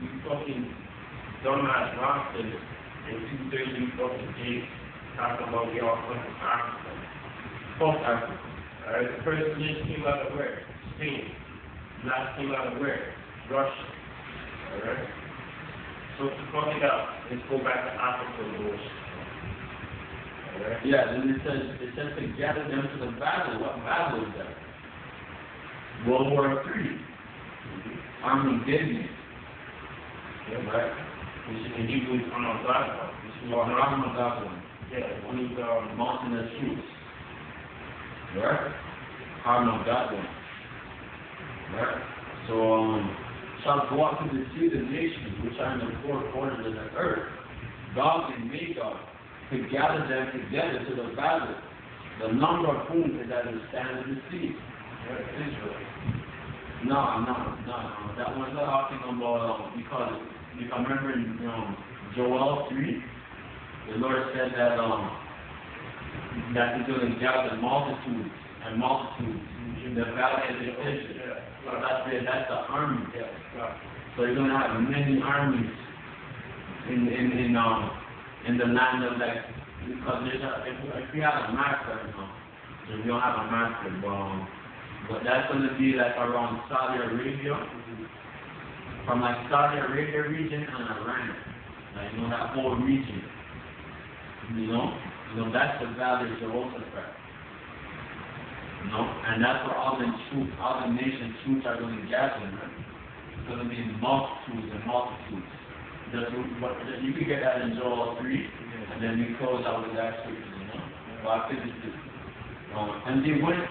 you fucking dumbass monsters in 230 fucking days talking about y'all fucking Africa. Fuck Africa. Alright, the first nation came out of where? Spain. Last came out of where? Russia. Alright? So to fuck it up, let's go back to Africa, boys. Alright? Yeah, then it says to gather them to the battle. What battle is that? World War III. Armageddon. Yeah, right. Which is in Hebrew, Armageddon. Or Armageddon. Yeah, one of the Mountain of Truth. Right? Armageddon. Right? So, shall go out to deceive the nations which are in the four corners of the earth, Gog and Magog, to gather them together to the battle, the number of whom is as the sand of the sea. Israel. No. That one's talking about, because if I remember in Joel 3, the Lord said that He's going to gather multitudes in the valley of the Israel. So that's the army. So you're going to have many armies in the land of, like, because if we have a map right now, if we don't have a map, but that's going to be like around Saudi Arabia, from like Saudi Arabia region and Iran, like, that whole region, that's the valley of Jehoshaphat, and that's where all the nations' troops are going to gather, right? It's going to be multitudes and multitudes. You can get that in Joel 3, and then we close out with that scripture, But I finish this. And they went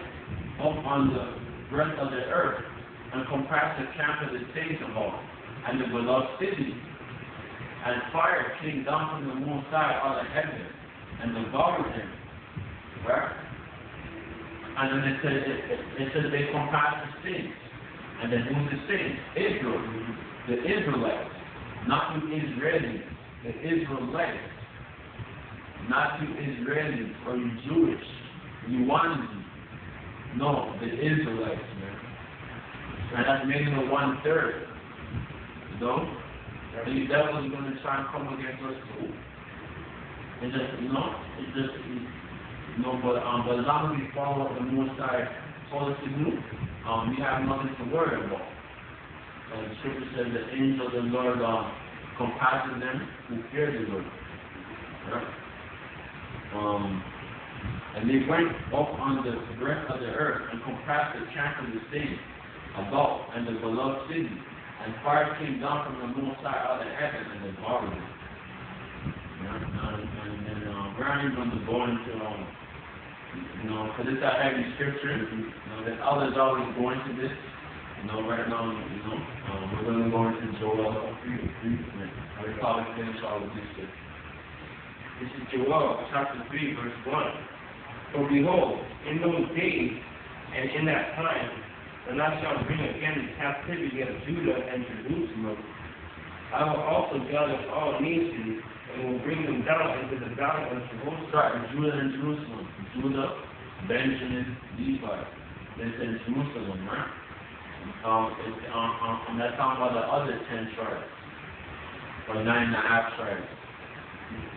up on the breadth of the earth and compassed the camp of the saints of all, and the beloved city. And fire came down from the moon side out of heaven, and devoured them. Right? And then it says they compassed the saints. And then who's the saints? Israel. The Israelites. Not the Israelis. The Israelites. Not you Israelis or you Jewish. You want to. No, the Israelites, man. And that's making it 1/3. And the devil is going to try and come against us too. It's just, but as long as we follow what the Most High told us to do, we have nothing to worry about. The scripture says the angel of the Lord compasses them who fear the Lord. Right? And they went up on the breadth of the earth and compassed the camp of the saints about and the beloved city. And fire came down from the moon side out of heaven and devoured them. And then we're not even going to go into, because it's a heavy scripture. There's others always go into this. Right now, we're going to go into Joel 3. I will probably finish all of this. This is Joel chapter 3, verse 1. For behold, in those days and in that time, when I shall bring again the captivity of Judah and Jerusalem, I will also gather all nations and will bring them down into the valley of Jehoshaphat. Judah and Jerusalem. Judah, Benjamin, Levi. Then says Jerusalem, right? And that's talking about the other 10 tribes, or 9.5 tribes,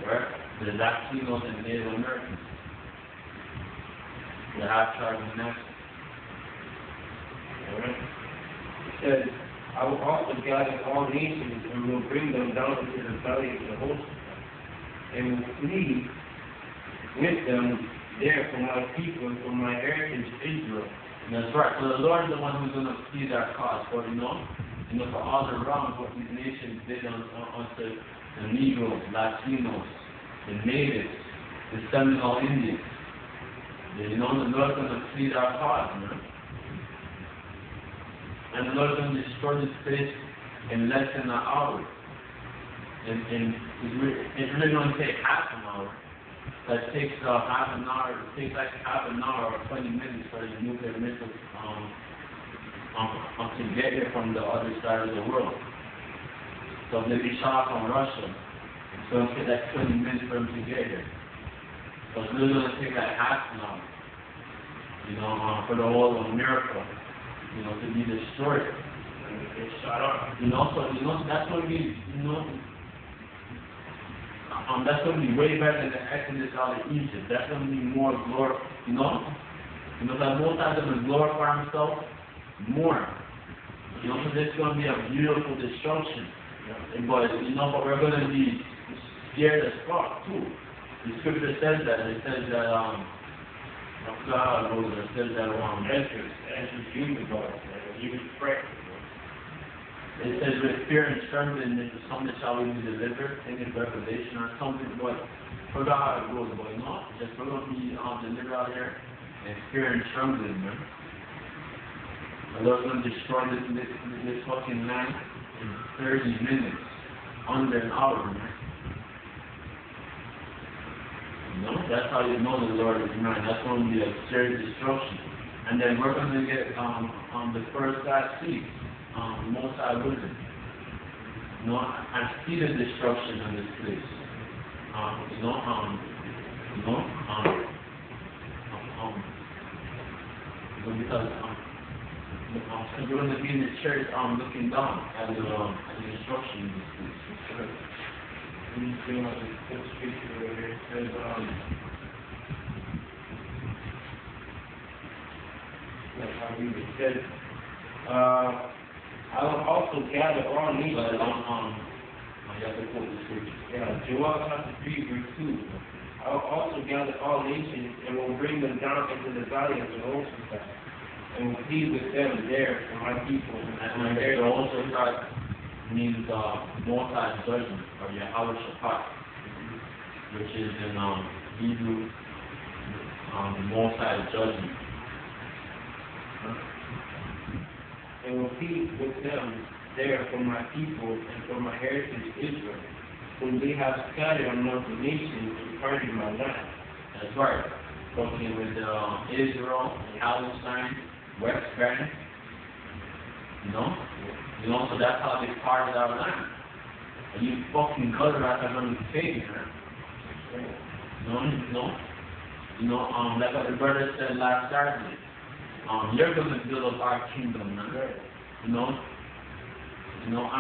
right? The Latinos and Native Americans. The half tribe of Manasseh. Alright? It says, I will also gather all nations and will bring them down into the valley of Jehoshaphat, and will flee with them there from my people and from my heritage Israel. And that's right. So the Lord is the one who's going to plead our cause for, for all the wrongs what these nations did unto the Negroes, Latinos, the natives, the Seminole Indians. The Lord's going to plead our cause, And the Lord's going to destroy this place in less than an hour. And it's really going to take half an hour. That takes half an hour. It takes like half an hour or 20 minutes for the nuclear missile to get here from the other side of the world. So if they be shot from Russia, it's going to take like 20 minutes for them to get here. So it's really going to take like half an hour, for the whole of America, to be destroyed. and we get shot up. So that's going to be, that's going to be way better than the Exodus out of Egypt. That's going to be more glory, that most times going to glorify himself more. So this is going to be a beautiful destruction. But we're going to be scared as fuck too. The scripture says that. It says that it says that Ezra's dreamed about it, he was afraid. It says with fear and trembling into something shall we be delivered, in Revelation or something, but forgot how it goes, but just we're gonna be delivered out here in fear and trembling, man. The Lord's gonna destroy this fucking land in 30 minutes, under an hour, man. That's how you know the Lord is man. That's going to be a serious destruction. And then we're going to get the first class seat, Most High Wisdom. I see the destruction in this place. Because we're going to be in the church looking down at the destruction in this place. He's doing like this picture over here. It says, it says, I will also gather all nations. You have to quote the scripture. Yeah, Joel chapter 3, verse 2. I will also gather all nations and will bring them down into the valley of Jehoshaphat, and will plead with them there for my people. And Jehoshaphat means Most High judgment, or Yahweh Shaphat, which is in Hebrew, the Most High judgment. And will plead with them there for my people and for my heritage Israel, whom they have scattered among the nations and parted my land. That's right. Talking with Israel, Palestine, West Bank, so that's how they parted our land. And you fucking gutter rats are going to be fake, like what the brother said last Saturday. You're going to build up our kingdom, man. I'm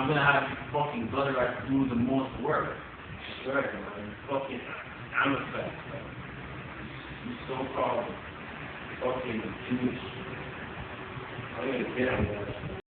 going to have you fucking gutter rats do the most work. Right, man. Fucking Amalek. You so-called fucking Jewish. I'm going to get on that.